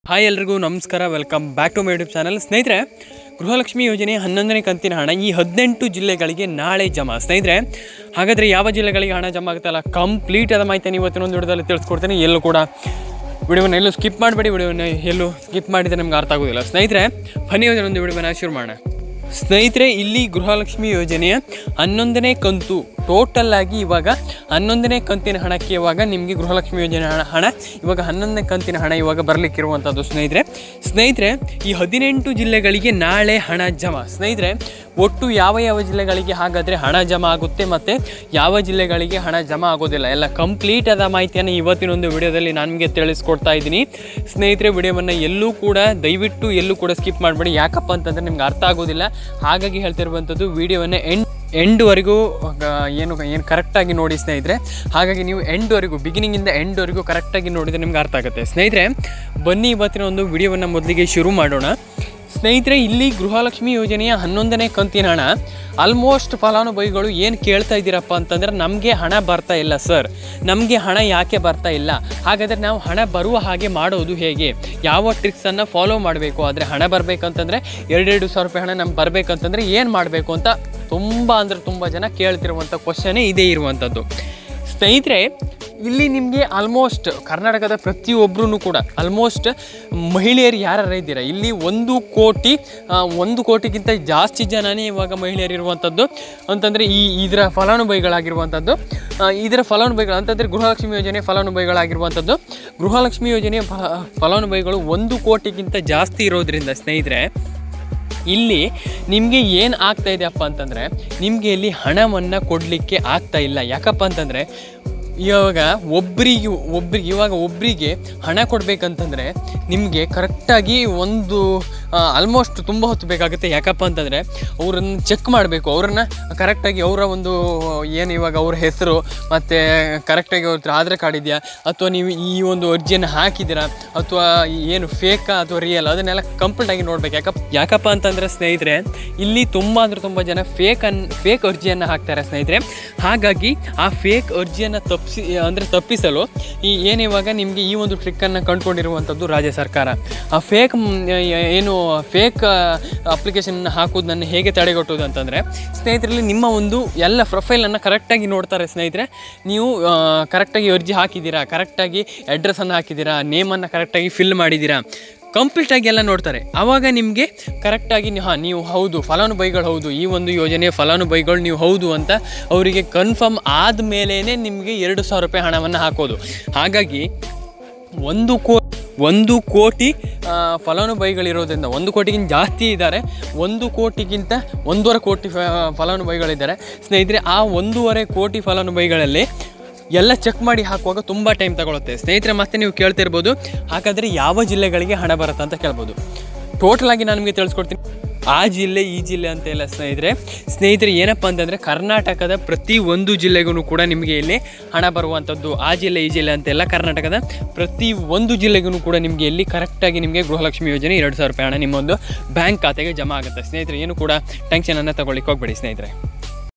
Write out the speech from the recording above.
Hi ಎಲ್ರಿಗೂ ನಮಸ್ಕಾರ, welcome back to my YouTube channel. ಸ್ನೇಹಿತರೆ, ಗೃಹಲಕ್ಷ್ಮಿ ಯೋಜನೆ 11ನೇ ಕಂತಿನ ಹಣ ಈ 18 ಜಿಲ್ಲೆಗಳಿಗೆ ನಾಳೆ ಜಮಾ. ಸ್ನೇಹಿತರೆ, ಹಾಗಾದರೆ ಯಾವ ಜಿಲ್ಲೆಗಳಿಗೆ ಹಣ ಜಮಾ ಆಗುತ್ತಲ್ಲ ಕಂಪ್ಲೀಟ್ ಆದ ಮಾಹಿತಿಯನ್ನು ಇವತ್ತಿನೊಂದು ವಿಡಿಯೋದಲ್ಲಿ ತಿಳಿಸ್ಕೊಡ್ತೀನಿ. ಎಲ್ಲೂ ಕೂಡ ವಿಡಿಯೋವನ್ನು ಎಲ್ಲೂ ಸ್ಕಿಪ್ ಮಾಡಬೇಡಿ. ವಿಡಿಯೋವನ್ನು ಎಲ್ಲೂ ಸ್ಕಿಪ್ ಮಾಡಿದರೆ ನಮ್ಗೆ ಅರ್ಥ ಆಗೋದಿಲ್ಲ. ಸ್ನೇಹಿತರೆ, ಬನ್ನಿ ಒಂದು ವಿಡಿಯೋವನ್ನು ಶುರು ಮಾಡೋಣ. ಸ್ನೇಹಿತರೆ, ಇಲ್ಲಿ ಗೃಹಲಕ್ಷ್ಮಿ ಯೋಜನೆಯ 11ನೇ ಕಂತು ಟೋಟಲ್ ಆಗಿ ಇವಾಗ 11ನೇ ಕಂತಿನ ಹಣಕ್ಕೆ ಇವಾಗ ನಿಮಗೆ ಗೃಹಲಕ್ಷ್ಮಿ ಯೋಜನೆ ಹಣ ಇವಾಗ 11ನೇ ಕಂತಿನ ಹಣ ಇವಾಗ ಬರಲಿಕ್ಕಿರುವಂಥದ್ದು. ಸ್ನೇಹಿತರೆ ಈ 18 ಜಿಲ್ಲೆಗಳಿಗೆ ನಾಳೆ ಹಣ ಜಮಾ. ಸ್ನೇಹಿತರೆ, ಒಟ್ಟು ಯಾವ ಜಿಲ್ಲೆಗಳಿಗೆ ಹಾಗಾದರೆ ಹಣ ಜಮಾ ಆಗುತ್ತೆ ಮತ್ತು ಯಾವ ಜಿಲ್ಲೆಗಳಿಗೆ ಹಣ ಜಮಾ ಆಗೋದಿಲ್ಲ ಎಲ್ಲ ಕಂಪ್ಲೀಟ್ ಆದ ಮಾಹಿತಿಯನ್ನು ಇವತ್ತಿನೊಂದು ವಿಡಿಯೋದಲ್ಲಿ ನಾನು ನಿಮಗೆ ತಿಳಿಸ್ಕೊಡ್ತಾ ಇದ್ದೀನಿ. ಸ್ನೇಹಿತರೆ, ವಿಡಿಯೋವನ್ನು ದಯವಿಟ್ಟು ಎಲ್ಲೂ ಕೂಡ ಸ್ಕಿಪ್ ಮಾಡಬೇಡಿ. ಯಾಕಪ್ಪ ಅಂತಂದರೆ ನಿಮ್ಗೆ ಅರ್ಥ ಆಗೋದಿಲ್ಲ. ಹಾಗಾಗಿ ಹೇಳ್ತಿರುವಂಥದ್ದು ವಿಡಿಯೋವನ್ನು ಎಂಡ್ವರೆಗೂ ಏನು ಕರೆಕ್ಟಾಗಿ ನೋಡಿ ಸ್ನೇಹಿತರೆ. ಹಾಗಾಗಿ ನೀವು ಬಿಗಿನಿಂಗಿಂದ ಎಂಡ್ವರೆಗೂ ಕರೆಕ್ಟಾಗಿ ನೋಡಿದರೆ ನಿಮ್ಗೆ ಅರ್ಥ ಆಗುತ್ತೆ. ಸ್ನೇಹಿತರೆ, ಬನ್ನಿ ಇವತ್ತಿನ ಒಂದು ವಿಡಿಯೋವನ್ನು ಮೊದಲಿಗೆ ಶುರು ಮಾಡೋಣ. ಸ್ನೇಹಿತರೆ, ಇಲ್ಲಿ ಗೃಹಲಕ್ಷ್ಮಿ ಯೋಜನೆಯ 11ನೇ ಕಂತಿನ ಹಣ ಆಲ್ಮೋಸ್ಟ್ ಫಲಾನುಭವಿಗಳು ಏನು ಕೇಳ್ತಾ ಇದ್ದೀರಪ್ಪ ಅಂತಂದರೆ, ನಮಗೆ ಹಣ ಬರ್ತಾ ಇಲ್ಲ ಸರ್, ನಮಗೆ ಹಣ ಯಾಕೆ ಬರ್ತಾ ಇಲ್ಲ, ಹಾಗಾದರೆ ನಾವು ಹಣ ಬರುವ ಹಾಗೆ ಮಾಡೋದು ಹೇಗೆ, ಯಾವ ಟ್ರಿಕ್ಸನ್ನು ಫಾಲೋ ಮಾಡಬೇಕು, ಆದರೆ ಹಣ ಬರಬೇಕಂತಂದರೆ 2,000 ರೂಪಾಯಿ ಹಣ ನಮ್ಗೆ ಬರಬೇಕಂತಂದರೆ ಏನು ಮಾಡಬೇಕು ಅಂತ ತುಂಬ ಜನ ಕೇಳ್ತಿರುವಂಥ ಕ್ವಶನೇ ಇದೇ ಇರುವಂಥದ್ದು. ಸ್ನೇಹಿತರೆ, ಇಲ್ಲಿ ನಿಮಗೆ ಆಲ್ಮೋಸ್ಟ್ ಕರ್ನಾಟಕದ ಪ್ರತಿಯೊಬ್ಬರೂ ಕೂಡ ಆಲ್ಮೋಸ್ಟ್ ಮಹಿಳೆಯರು ಯಾರು ಇದ್ದೀರಾ, ಇಲ್ಲಿ 1 ಕೋಟಿಗಿಂತ ಜಾಸ್ತಿ ಜನನೇ ಇವಾಗ ಮಹಿಳೆಯರಿರುವಂಥದ್ದು ಅಂತಂದರೆ ಇದರ ಫಲಾನುಭವಿಗಳಾಗಿರುವಂಥದ್ದು. ಅಂತಂದರೆ ಗೃಹಲಕ್ಷ್ಮಿ ಯೋಜನೆ ಫಲಾನುಭವಿಗಳಾಗಿರುವಂಥದ್ದು. ಗೃಹಲಕ್ಷ್ಮಿ ಯೋಜನೆಯ ಫಲಾನುಭವಿಗಳು 1 ಕೋಟಿಗಿಂತ ಜಾಸ್ತಿ ಇರೋದ್ರಿಂದ ಸ್ನೇಹಿತರೆ, ಇಲ್ಲಿ ನಿಮಗೆ ಏನು ಆಗ್ತಾಯಿದೆಯಪ್ಪ ಅಂತಂದರೆ, ನಿಮಗೆ ಇಲ್ಲಿ ಹಣವನ್ನು ಕೊಡಲಿಕ್ಕೆ ಆಗ್ತಾ ಇಲ್ಲ. ಯಾಕಪ್ಪ ಅಂತಂದರೆ ಒಬ್ಬರಿಗೆ ಹಣ ಕೊಡಬೇಕಂತಂದರೆ ನಿಮಗೆ ಕರೆಕ್ಟಾಗಿ ಆಲ್ಮೋಸ್ಟ್ ತುಂಬ ಹೊತ್ತು ಬೇಕಾಗುತ್ತೆ. ಯಾಕಪ್ಪ ಅಂತಂದರೆ ಅವರನ್ನು ಚೆಕ್ ಮಾಡಬೇಕು, ಅವರನ್ನು ಕರೆಕ್ಟಾಗಿ ಅವರ ಇವಾಗ ಅವ್ರ ಹೆಸರು ಮತ್ತು ಕರೆಕ್ಟಾಗಿ ಅವ್ರ ಹತ್ರ ಆಧಾರ್ ಕಾರ್ಡ್ ಇದೆಯಾ, ಅಥವಾ ನೀವು ಈ ಒಂದು ಅರ್ಜಿಯನ್ನು ಹಾಕಿದ್ದೀರಾ, ಅಥವಾ ಏನು ಫೇಕಾ ಅಥವಾ ರಿಯಲ್, ಅದನ್ನೆಲ್ಲ ಕಂಪ್ಲೀಟಾಗಿ ನೋಡಬೇಕು. ಯಾಕಪ್ಪ ಅಂತಂದರೆ ಸ್ನೇಹಿತರೆ, ಇಲ್ಲಿ ತುಂಬ ಜನ ಫೇಕ್ ಅರ್ಜಿಯನ್ನು ಹಾಕ್ತಾರೆ ಸ್ನೇಹಿತರೆ. ಹಾಗಾಗಿ ಆ ಫೇಕ್ ಅರ್ಜಿಯನ್ನು ತಪ್ಪಿಸಲು ಇವಾಗ ನಿಮಗೆ ಈ ಒಂದು ಟ್ರಿಕ್ಕನ್ನು ಕಂಡುಕೊಂಡಿರುವಂಥದ್ದು ರಾಜ್ಯ ಸರ್ಕಾರ. ಆ ಫೇಕ್ ಅಪ್ಲಿಕೇಶನ್ನ ಹಾಕೋದನ್ನು ಹೇಗೆ ತಡೆಗಟ್ಟೋದು ಅಂತಂದರೆ, ಸ್ನೇಹಿತರಲ್ಲಿ ನಿಮ್ಮ ಒಂದು ಎಲ್ಲ ಪ್ರೊಫೈಲನ್ನು ಕರೆಕ್ಟಾಗಿ ನೋಡ್ತಾರೆ ಸ್ನೇಹಿತರೆ. ನೀವು ಕರೆಕ್ಟಾಗಿ ಅರ್ಜಿ ಹಾಕಿದ್ದೀರಾ, ಕರೆಕ್ಟಾಗಿ ಅಡ್ರೆಸ್ಸನ್ನು ಹಾಕಿದ್ದೀರಾ, ನೇಮನ್ನು ಕರೆಕ್ಟಾಗಿ ಫಿಲ್ ಮಾಡಿದ್ದೀರಾ, ಕಂಪ್ಲೀಟಾಗಿ ಎಲ್ಲ ನೋಡ್ತಾರೆ. ಆವಾಗ ನಿಮಗೆ ಕರೆಕ್ಟಾಗಿ ನೀವು ಹೌದು ಫಲಾನುಭವಿಗಳು, ಹೌದು ಈ ಒಂದು ಯೋಜನೆಯ ಫಲಾನುಭವಿಗಳು ನೀವು ಹೌದು ಅಂತ ಅವರಿಗೆ ಕನ್ಫರ್ಮ್ ಆದಮೇಲೇ ನಿಮಗೆ 2,000 ರೂಪಾಯಿ ಹಣವನ್ನು ಹಾಕೋದು. ಹಾಗಾಗಿ 1 ಕೋಟಿ ಫಲಾನುಭವಿಗಳಿರೋದ್ರಿಂದ 1 ಕೋಟಿಗಿಂತ ಜಾಸ್ತಿ ಇದ್ದಾರೆ. 1 ಕೋಟಿಗಿಂತ 1.5 ಕೋಟಿ ಫಲಾನುಭವಿಗಳಿದ್ದಾರೆ ಸ್ನೇಹಿತರೆ. ಆ 1.5 ಕೋಟಿ ಫಲಾನುಭವಿಗಳಲ್ಲಿ ಎಲ್ಲ ಚೆಕ್ ಮಾಡಿ ಹಾಕುವಾಗ ತುಂಬ ಟೈಮ್ ತಗೊಳುತ್ತೆ ಸ್ನೇಹಿತರೆ. ಮತ್ತೆ ನೀವು ಕೇಳ್ತಿರ್ಬೋದು, ಹಾಗಾದರೆ ಯಾವ ಜಿಲ್ಲೆಗಳಿಗೆ ಹಣ ಬರುತ್ತೆ ಅಂತ ಕೇಳ್ಬೋದು. ಟೋಟಲಾಗಿ ನಾನು ನಿಮಗೆ ತಿಳಿಸ್ಕೊಡ್ತೀನಿ. ಆ ಜಿಲ್ಲೆ ಈ ಜಿಲ್ಲೆ ಅಂತ ಇಲ್ಲ ಸ್ನೇಹಿತರೆ. ಏನಪ್ಪ ಅಂತಂದರೆ, ಕರ್ನಾಟಕದ ಪ್ರತಿ ಒಂದು ಜಿಲ್ಲೆಗೂ ಕೂಡ ನಿಮಗೆ ಇಲ್ಲಿ ಹಣ ಬರುವಂಥದ್ದು. ಆ ಜಿಲ್ಲೆ ಈ ಜಿಲ್ಲೆ ಅಂತೆಲ್ಲ, ಕರ್ನಾಟಕದ ಪ್ರತಿ ಒಂದು ಜಿಲ್ಲೆಗೂ ಕೂಡ ನಿಮಗೆ ಇಲ್ಲಿ ಕರೆಕ್ಟಾಗಿ ನಿಮಗೆ ಗೃಹಲಕ್ಷ್ಮಿ ಯೋಜನೆ 2,000 ರೂಪಾಯಿ ಹಣ ನಿಮ್ಮೊಂದು ಬ್ಯಾಂಕ್ ಖಾತೆಗೆ ಜಮಾ ಆಗುತ್ತೆ ಸ್ನೇಹಿತರೆ. ಏನು ಕೂಡ ಟೆನ್ಷನನ್ನು ತಗೊಳ್ಳಿಕ್ಕೆ ಹೋಗಬೇಡಿ ಸ್ನೇಹಿತರೆ.